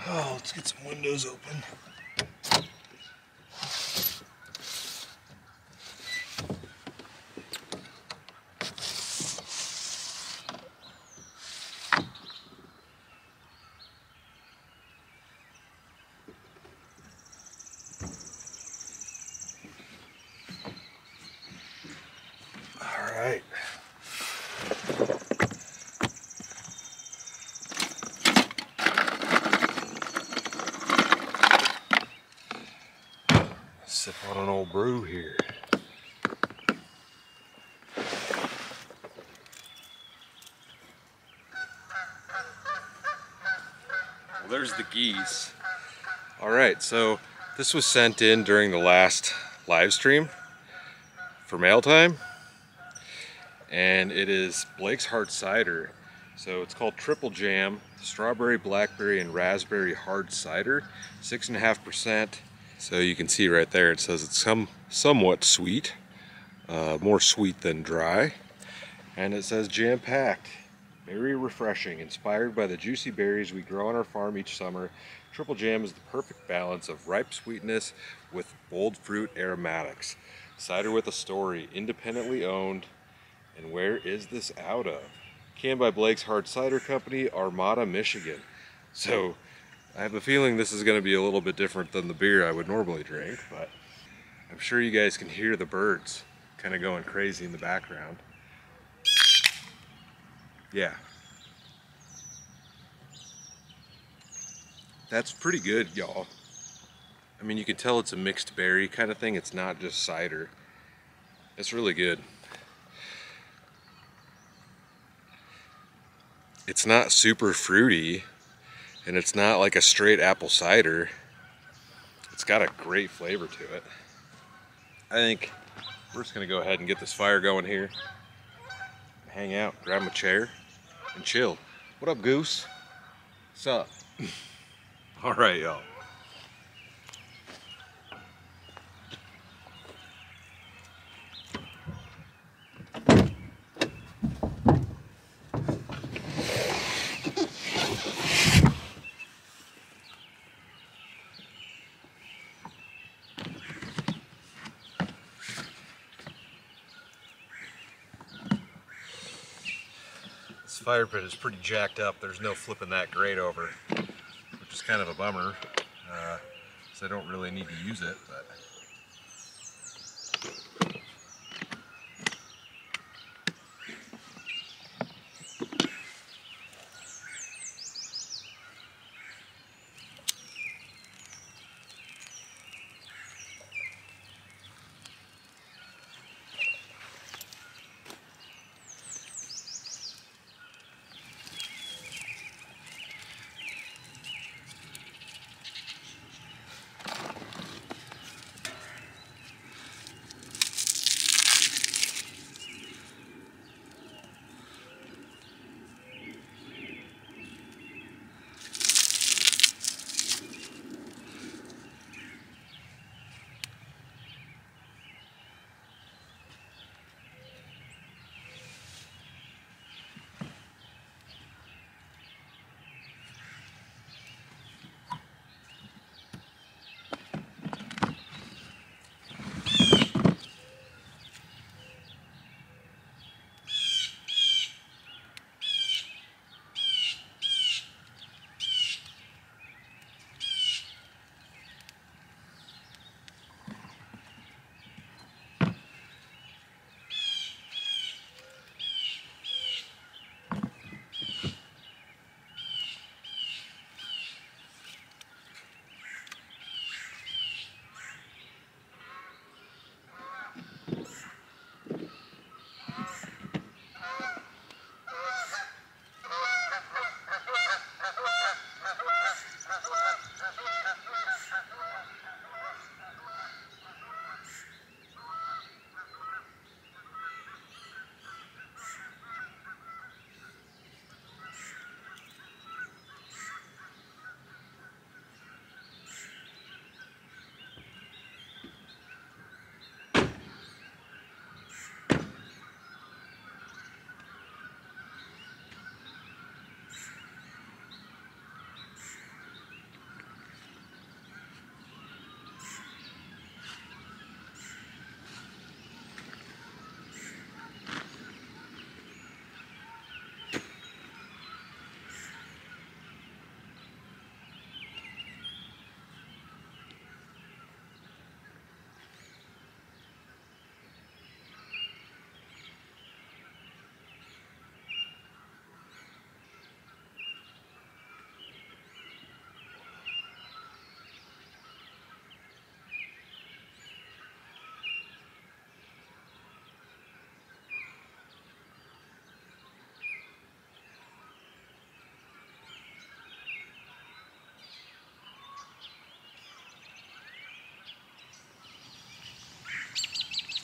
Oh, let's get some windows open. All right. Sip on an old brew here. Well, there's the geese. All right, so this was sent in during the last live stream for mail time, and it is Blake's Hard Cider. So it's called Triple Jam, strawberry, blackberry, and raspberry hard cider, 6.5%. So you can see right there, it says it's somewhat sweet, more sweet than dry, and it says jam-packed, very refreshing, inspired by the juicy berries we grow on our farm each summer. Triple Jam is the perfect balance of ripe sweetness with bold fruit aromatics. Cider with a story, independently owned. And where is this out of? Canned by Blake's Hard Cider Company, Armada, Michigan. So I have a feeling this is going to be a little bit different than the beer I would normally drink, but I'm sure you guys can hear the birds kind of going crazy in the background. Yeah. That's pretty good, y'all. I mean, you can tell it's a mixed berry kind of thing. It's not just cider. It's really good. It's not super fruity, and it's not like a straight apple cider. It's got a great flavor to it. I think we're just gonna go ahead and get this fire going here. Hang out, grab a chair, and chill. What up, Goose? What's up? All right, y'all. This fire pit is pretty jacked up. There's no flipping that grate over, which is kind of a bummer, so I don't really need to use it, but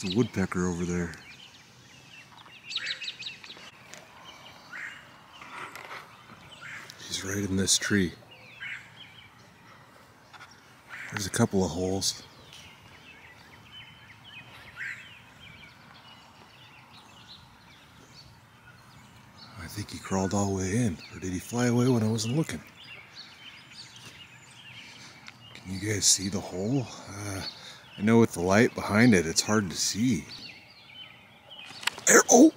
There's a woodpecker over there. He's right in this tree. There's a couple of holes. I think he crawled all the way in, or did he fly away when I wasn't looking? Can you guys see the hole? I know with the light behind it, it's hard to see. There, oh!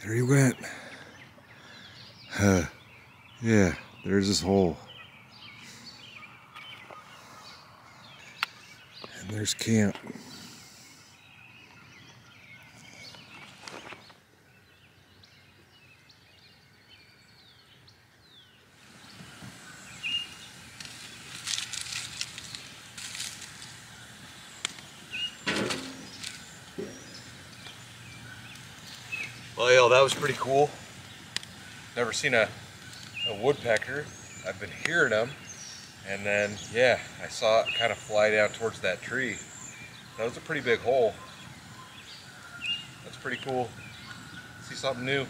There he went. Yeah, there's this hole. And there's camp. Well, yeah, that was pretty cool. Never seen a woodpecker. I've been hearing them, and then yeah, I saw it kind of fly down towards that tree. That was a pretty big hole. That's pretty cool. See something new.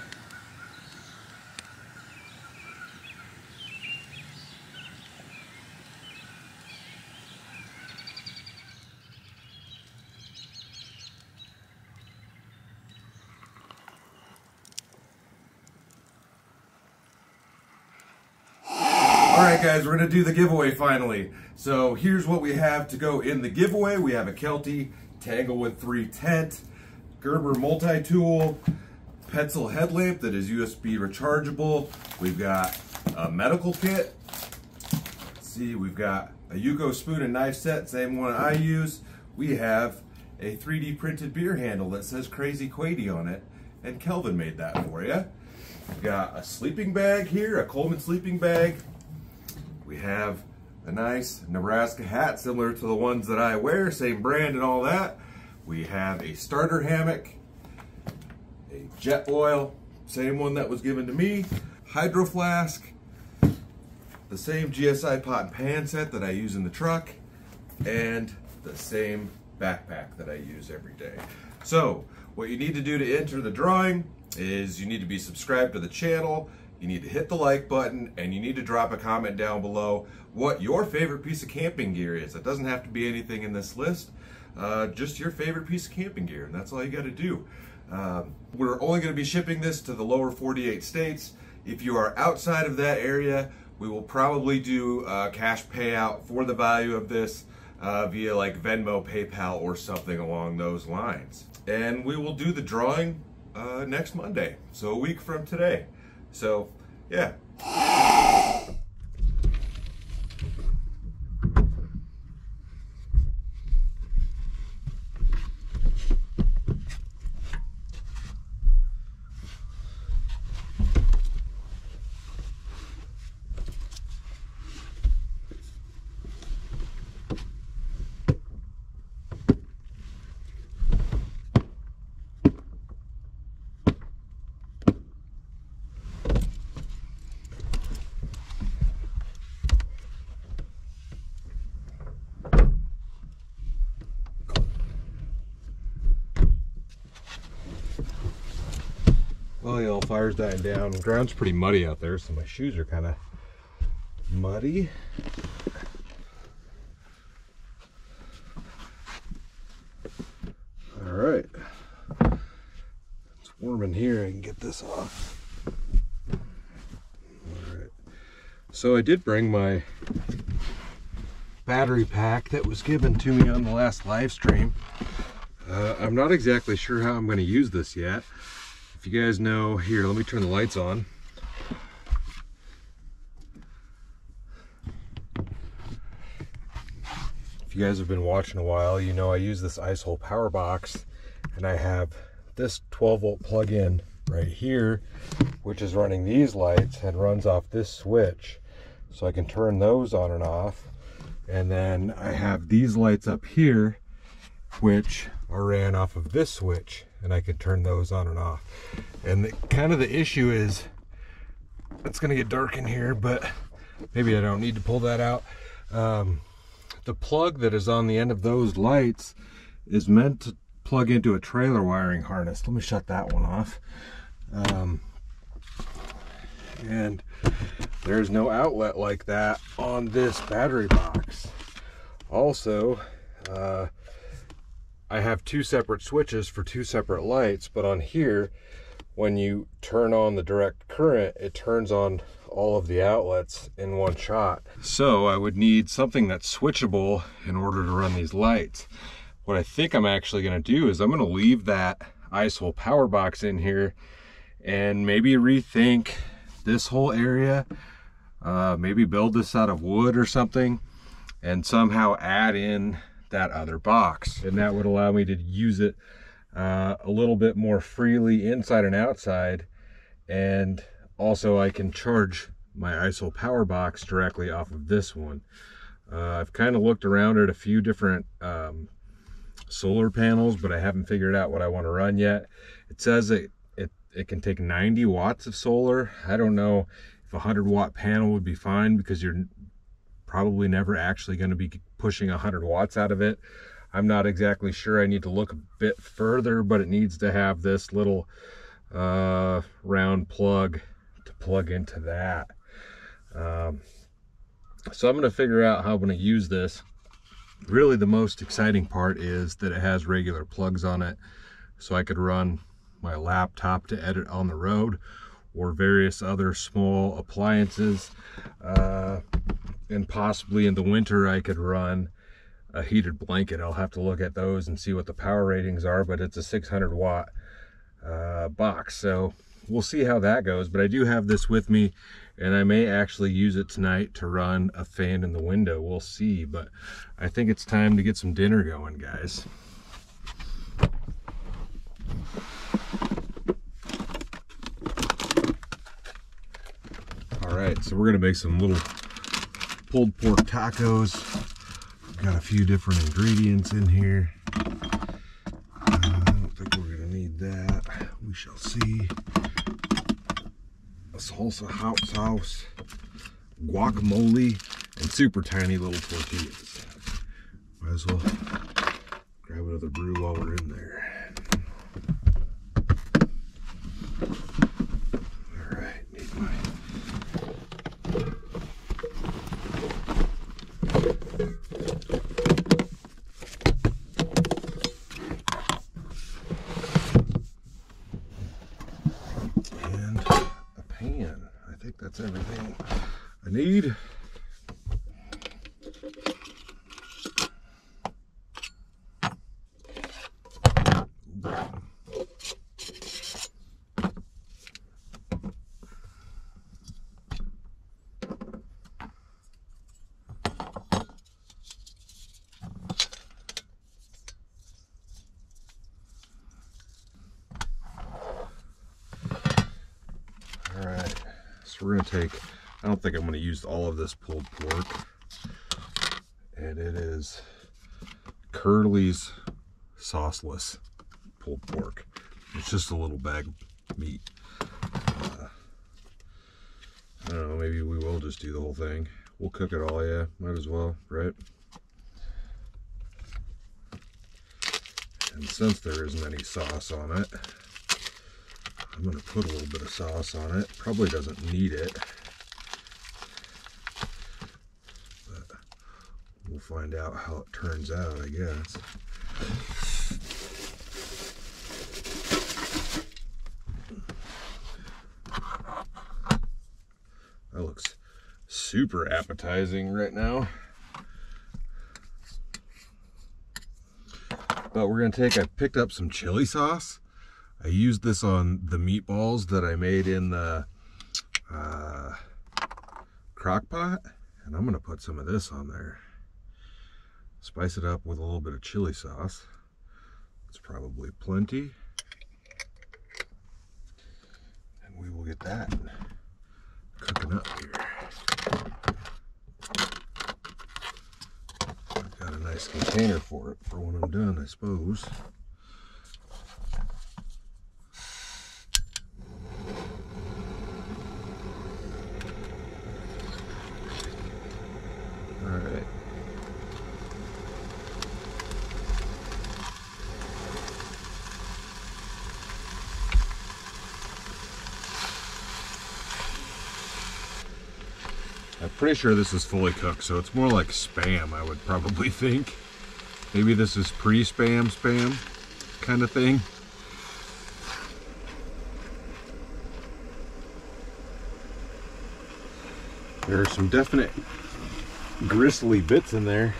Alright guys, we're going to do the giveaway finally. So here's what we have to go in the giveaway. We have a Quady Tanglewood 3 tent, Gerber multi-tool, Petzl headlamp that is USB rechargeable. We've got a medical kit. Let's see, we've got a Yuko spoon and knife set, same one I use. We have a 3D printed beer handle that says Crazy Quady on it, and Kelvin made that for you. We've got a sleeping bag here, a Coleman sleeping bag. We have a nice Nebraska hat similar to the ones that I wear, same brand and all that. We have a starter hammock, a jet oil, same one that was given to me, hydro flask, the same GSI pot and pan set that I use in the truck, and the same backpack that I use every day. So what you need to do to enter the drawing is you need to be subscribed to the channel. You need to hit the like button, and you need to drop a comment down below what your favorite piece of camping gear is. It doesn't have to be anything in this list, just your favorite piece of camping gear, and that's all you got to do. We're only going to be shipping this to the lower 48 states. If you are outside of that area, we will probably do a cash payout for the value of this via like Venmo, PayPal, or something along those lines. And we will do the drawing next Monday, so a week from today. So, yeah. Well, y'all, fire's dying down. The ground's pretty muddy out there, so my shoes are kind of muddy. All right, it's warm in here. I can get this off. All right, so I did bring my battery pack that was given to me on the last live stream. I'm not exactly sure how I'm going to use this yet. If you guys know, here, let me turn the lights on. If you guys have been watching a while, you know I use this IceHole power box, and I have this 12-volt plug-in right here, which is running these lights and runs off this switch, so I can turn those on and off. And then I have these lights up here, which are ran off of this switch, and I can turn those on and off. And kind of the issue is, it's gonna get dark in here, but maybe I don't need to pull that out. The plug that is on the end of those lights is meant plug into a trailer wiring harness. Let me shut that one off. And there's no outlet like that on this battery box. Also, I have two separate switches for two separate lights, but on here, when you turn on the direct current, it turns on all of the outlets in one shot. So I would need something that's switchable in order to run these lights. What I think I'm actually going to do is I'm going to leave that ISOL power box in here and maybe rethink this whole area. Maybe build this out of wood or something and somehow add in that other box. And that would allow me to use it a little bit more freely inside and outside. And also I can charge my ISOL power box directly off of this one. I've kind of looked around at a few different solar panels, but I haven't figured out what I want to run yet. It says it can take 90 watts of solar. I don't know if a 100-watt panel would be fine, because you're probably never actually going to be pushing 100 watts out of it. I'm not exactly sure. I need to look a bit further, but it needs to have this little round plug to plug into that. So I'm going to figure out how I'm going to use this. Really, the most exciting part is that it has regular plugs on it, so I could run my laptop to edit on the road, or various other small appliances, and possibly in the winter I could run a heated blanket. I'll have to look at those and see what the power ratings are, but it's a 600 watt box, so we'll see how that goes. But I do have this with me, and I may actually use it tonight to run a fan in the window. We'll see, but I think it's time to get some dinner going, guys. All right, so we're gonna make some little pulled pork tacos. We've got a few different ingredients in here. I don't think we're gonna need that. We shall see. A salsa hot sauce, guacamole, and super tiny little tortillas. Might as well grab another brew while we're in there. All right, need my and a pan. I think that's everything I need. So we're going to take, I don't think I'm going to use all of this pulled pork, and it is Curly's sauceless pulled pork. It's just a little bag of meat. I don't know, maybe we will just do the whole thing. We'll cook it all, yeah, might as well, right? And since there isn't any sauce on it, I'm going to put a little bit of sauce on it. Probably doesn't need it, but we'll find out how it turns out, I guess. That looks super appetizing right now. But we're going to take, I picked up some chili sauce. I used this on the meatballs that I made in the crock pot, and I'm gonna put some of this on there. Spice it up with a little bit of chili sauce. It's probably plenty. And we will get that cooking up here. I've got a nice container for it for when I'm done, I suppose. Pretty sure this is fully cooked, so it's more like Spam, I would probably think. Maybe this is pre-Spam kind of thing. There are some definite gristly bits in there,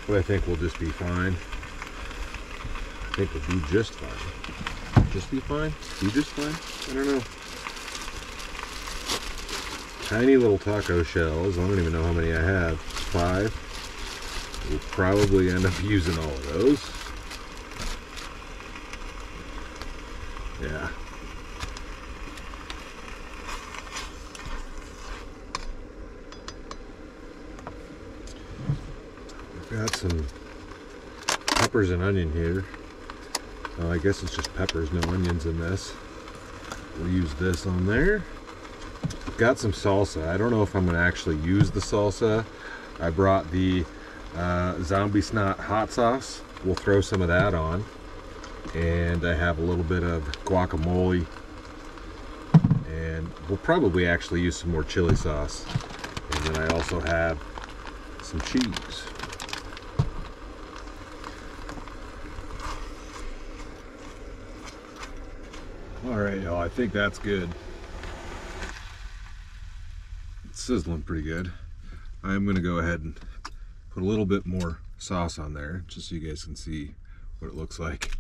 but I think we'll just be fine. I think we'll do just fine. Just be fine? Do just fine? I don't know. Tiny little taco shells. I don't even know how many I have. 5. We'll probably end up using all of those. Yeah. We've got some peppers and onion here. Oh, I guess it's just peppers, no onions in this. We'll use this on there. Got some salsa. I don't know if I'm going to actually use the salsa. I brought the zombie snot hot sauce. We'll throw some of that on. And I have a little bit of guacamole. And we'll probably actually use some more chili sauce. And then I also have some cheese. Alright, y'all, I think that's good. It's sizzling pretty good. I'm going to go ahead and put a little bit more sauce on there, just so you guys can see what it looks like.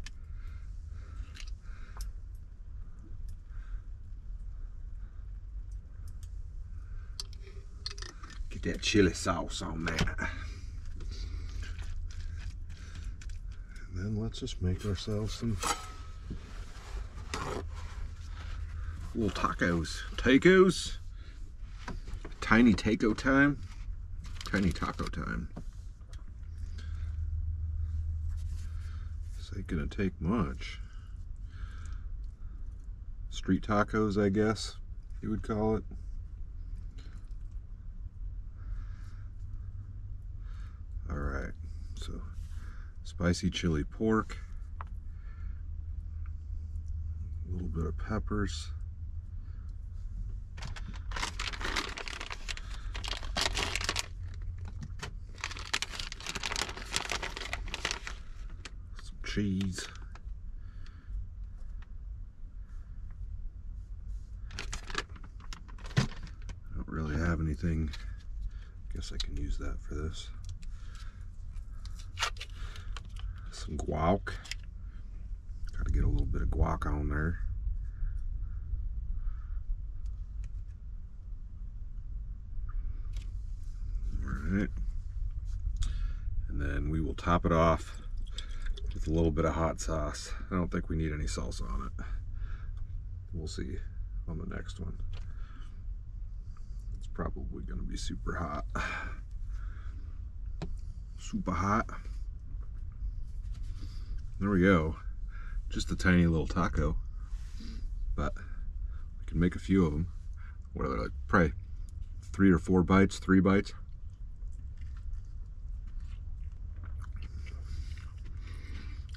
Get that chili sauce on there. And then let's just make ourselves some little tacos. Tacos? Tiny taco time? Tiny taco time. This ain't gonna take much. Street tacos, I guess you would call it. Alright, so spicy chili pork, a little bit of peppers, some cheese, I don't really have anything. Guess I can use that for this. Some guac. Got to get a little bit of guac on there. Alright. And then we will top it off with a little bit of hot sauce. I don't think we need any salsa on it. We'll see on the next one. It's probably going to be super hot. Super hot. There we go. Just a tiny little taco, but we can make a few of them. What are they, like probably 3 or 4 bites, 3 bites.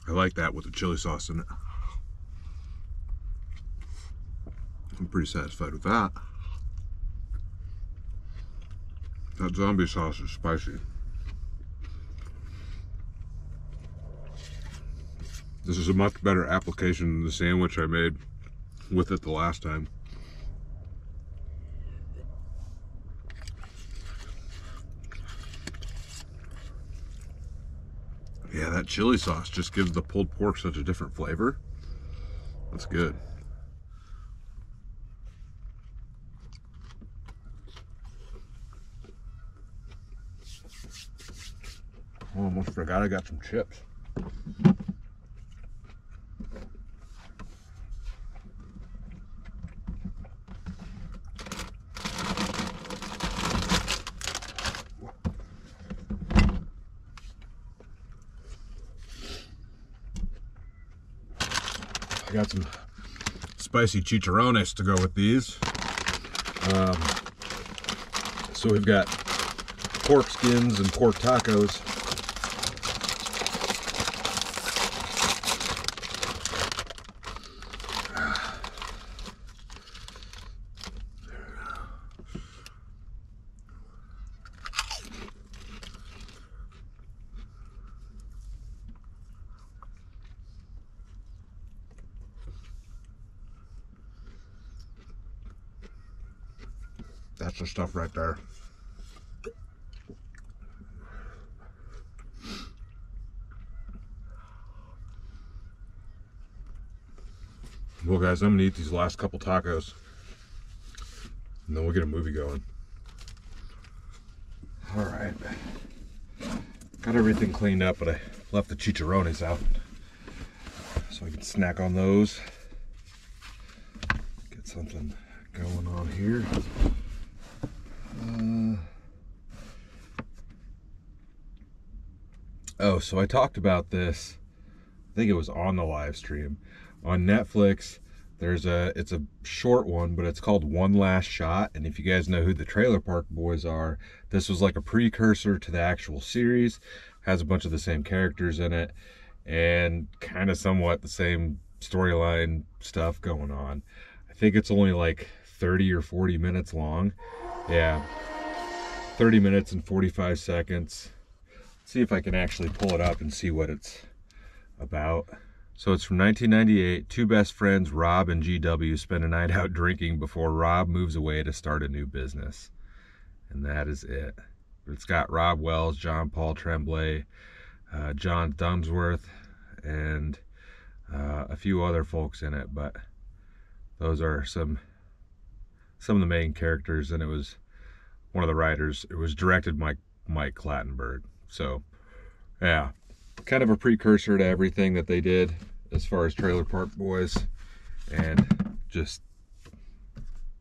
I like that with the chili sauce in it. I'm pretty satisfied with that. That zombie sauce is spicy. This is a much better application than the sandwich I made with it the last time. Yeah, that chili sauce just gives the pulled pork such a different flavor. That's good. Oh, I almost forgot I got some chips. I got some spicy chicharrones to go with these. So we've got pork skins and pork tacos. the stuff right there. Well, guys, I'm gonna eat these last couple tacos, and then we'll get a movie going. All right, got everything cleaned up, but I left the chicharrones out so I can snack on those. Get something going on here. Oh, so I talked about this, I think it was on the live stream. On Netflix, it's a short one, but it's called One Last Shot. And if you guys know who the Trailer Park Boys are, this was like a precursor to the actual series. Has a bunch of the same characters in it, and kind of somewhat the same storyline stuff going on. I think it's only like 30 or 40 minutes long. Yeah, 30 minutes and 45 seconds. Let's see if I can actually pull it up and see what it's about. So it's from 1998. Two best friends, Rob and GW, spend a night out drinking before Rob moves away to start a new business. And that is it. It's got Rob Wells, John Paul Tremblay, John Dunsworth, and a few other folks in it. But those are some of the main characters, and it was one of the writers. It was directed by Mike Clattenburg. So, yeah. Kind of a precursor to everything that they did as far as Trailer Park Boys, and just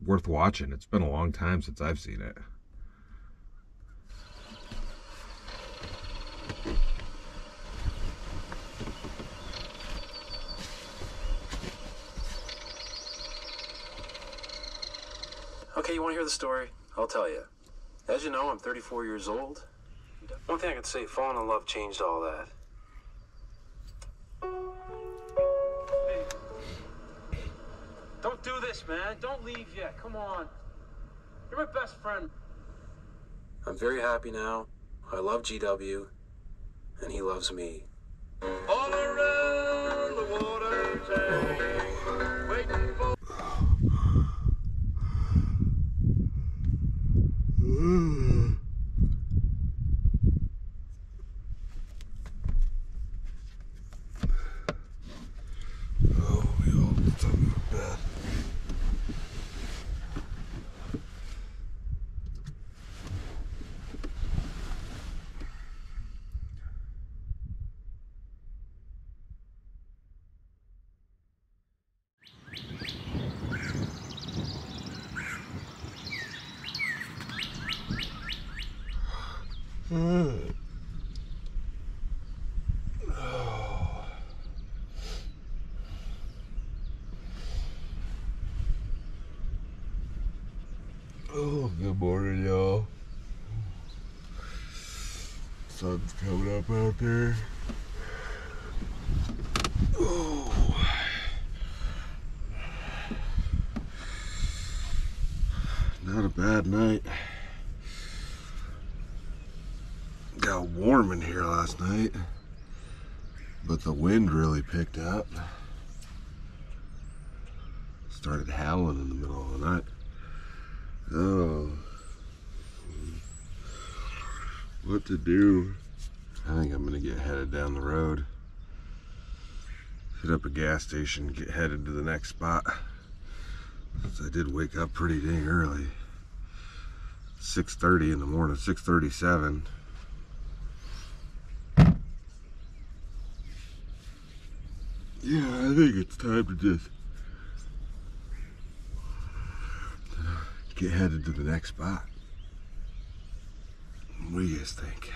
worth watching. It's been a long time since I've seen it. Okay, you want to hear the story? I'll tell you. As you know, I'm 34 years old. One thing I can say, falling in love changed all that. Don't do this, man. Don't leave yet. Come on. You're my best friend. I'm very happy now. I love GW, and he loves me. All around the water tank, waiting for... Oh, we all time to go to bed. Oh, good morning, y'all. Sun's coming up out there. Oh. Not a bad night. Got warm in here last night, but the wind really picked up. Started howling in the middle of the night. Oh, what to do? I think I'm gonna get headed down the road, hit up a gas station, get headed to the next spot. Since I did wake up pretty dang early, 6:30 in the morning, 6:37. Yeah, I think it's time to just get headed to the next spot. What do you guys think?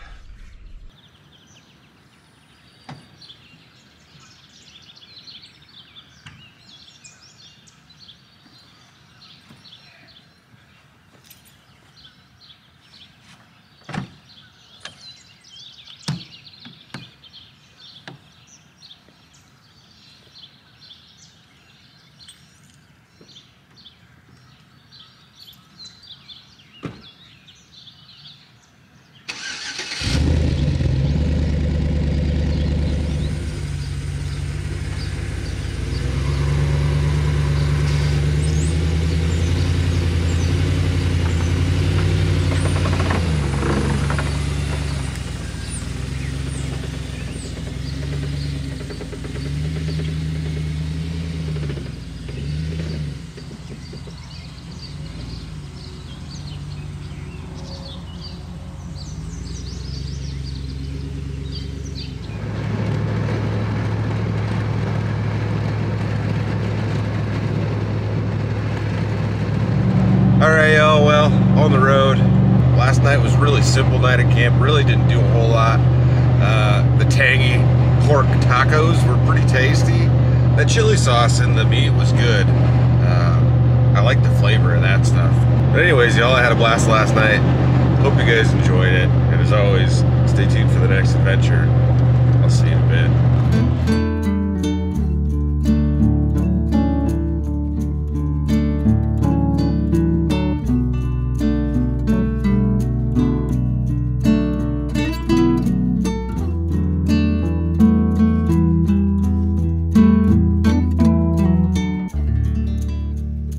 really simple night at camp. Really didn't do a whole lot. The tangy pork tacos were pretty tasty. That chili sauce in the meat was good. I like the flavor of that stuff. But anyways, y'all, I had a blast last night. Hope you guys enjoyed it. And as always, stay tuned for the next adventure. I'll see you in a bit.